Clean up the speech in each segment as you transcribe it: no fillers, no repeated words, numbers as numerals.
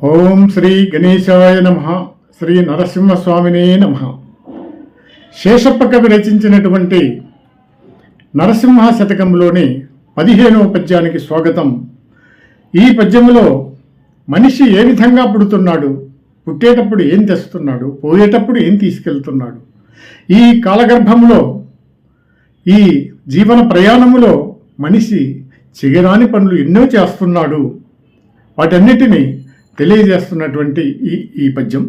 ఓం శ్రీ గణేశాయ నమః. శ్రీ నరసింహస్వామినే నమః. శేషప్ప కవి రచించినటువంటి నరసింహ శతకంలోని 15వ పద్యానికి స్వాగతం. ఈ పద్యములో మనిషి ఏ విధంగా పుడుతున్నాడు, పుట్టేటప్పుడు ఏం తెస్తున్నాడు, పోయేటప్పుడు ఏం తీసుకెళ్తున్నాడు, ఈ కాలగర్భంలో ఈ జీవన ప్రయాణములో మనిషి చెయ్యరాని పనులు ఎన్నో చేస్తున్నాడు. వాటన్నిటినీ తెలియజేస్తున్నటువంటి ఈ పద్యం.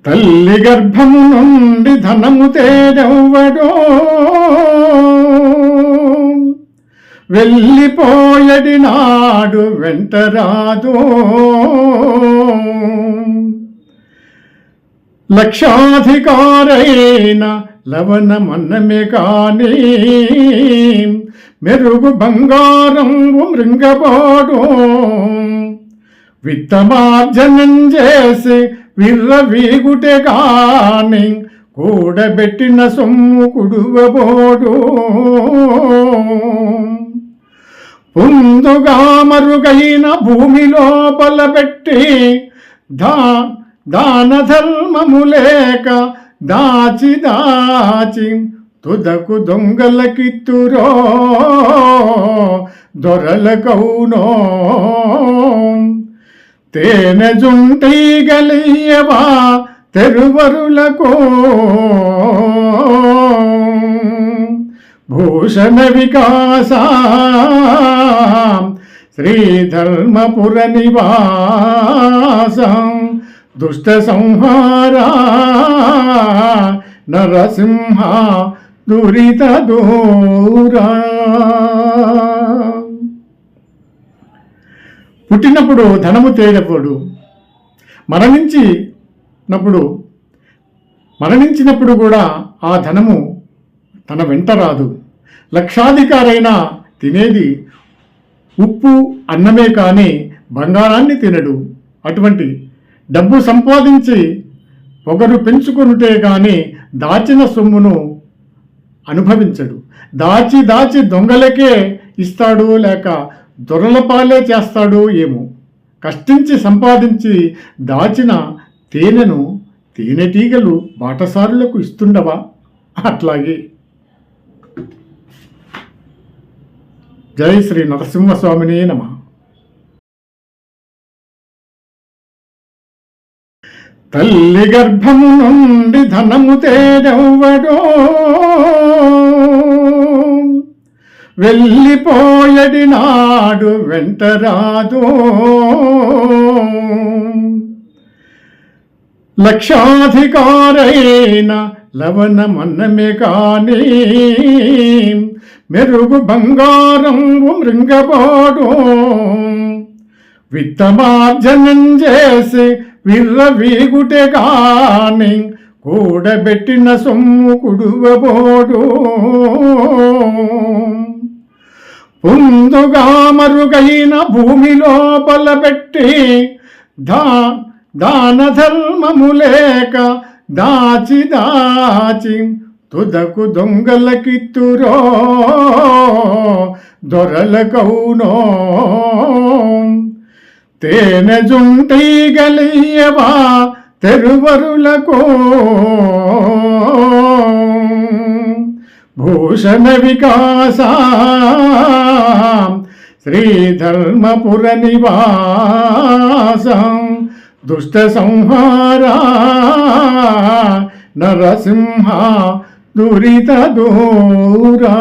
తల్లి గర్భము నుండి ధనము తేడెవ్వడో, వెళ్ళిపోయడి నాడు వెంటరాదో, లక్షాధికారైన లవణమన్నమే కాని మెరుగు బంగారంబు మృంగబోడు, విత్తమార్జనం చేసి విర్రవీగుటే గాని కూడబెట్టిన సొమ్ము కుడువబోడు, పుందుగా మరుగైన భూమి లోపల పెట్టి దాన ధర్మము లేక దాచి దాచి తుదకు దొంగలకిత్తురో దొరలకౌనో, తేనె జుంటి గలియవా తెరువరులకు భూషణ వికాస శ్రీధర్మపుర నివాసం దుష్ట సంహారా నరసింహ దురిత దూరా. పుట్టినప్పుడు ధనము తేడప్పుడు, మరణించినప్పుడు కూడా ఆ ధనము తన వెంట రాదు. లక్షాధికారైనా తినేది ఉప్పు అన్నమే కానీ బంగారాన్ని తినడు. అటువంటి డబ్బు సంపాదించి పొగరు పెంచుకొనుటే కానీ దాచిన సొమ్మును అనుభవించడు. దాచి దాచి దొంగలకే ఇస్తాడు, లేక దొరల పాలే చేస్తాడు ఏమో. కష్టించి సంపాదించి దాచిన తేనెను తేనెటీగలు బాటసారులకు ఇస్తుండవా? అట్లాగే జై శ్రీ నరసింహస్వామినే నమః. తల్లి గర్భము నుండి ధనము తేడెవ్వడో, వెళ్ళిపోయడి నాడు వెంటరాదో, లక్షాధికారైన లవణమన్నమే కాని మెరుగు బంగారంబు మృంగబోడు, విత్తమార్జనం చేసి విర్రవీగుటే గాని కూడబెట్టిన సొమ్ము కుడువబోడు, పుందుగా మరుగైన భూమి లోపల పెట్టి దాన ధర్మము లేక దాచి దాచి తుదకు దొంగలకిత్తురో దొరలకౌనో, తేనె జుంటి గలియవా తెరువరులకు భూషణ వికాస శ్రీధర్మపుర నివాసం దుష్ట సంహారా నరసింహ దురిత దూరా.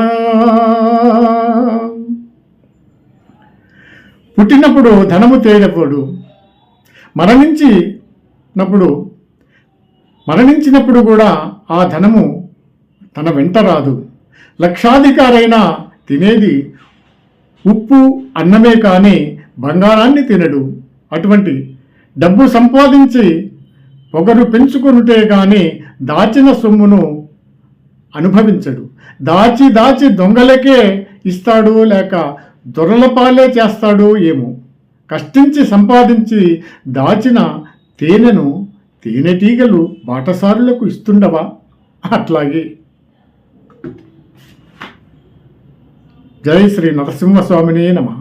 పుట్టినప్పుడు ధనము తేడప్పుడు, మరణించినప్పుడు కూడా ఆ ధనము తన వెంట రాదు. లక్షాధికారైనా తినేది ఉప్పు అన్నమే కానీ బంగారాన్ని తినడు. అటువంటి డబ్బు సంపాదించి పొగరు పెంచుకొనుటే కానీ దాచిన సొమ్మును అనుభవించడు. దాచి దాచి దొంగలకే ఇస్తాడు, లేక దొరల పాలే చేస్తాడు ఏమో. కష్టించి సంపాదించి దాచిన తేనెను తేనెటీగలు బాటసారులకు ఇస్తుండవా? అట్లాగే జై శ్రీ నరసింహస్వామినే నమః.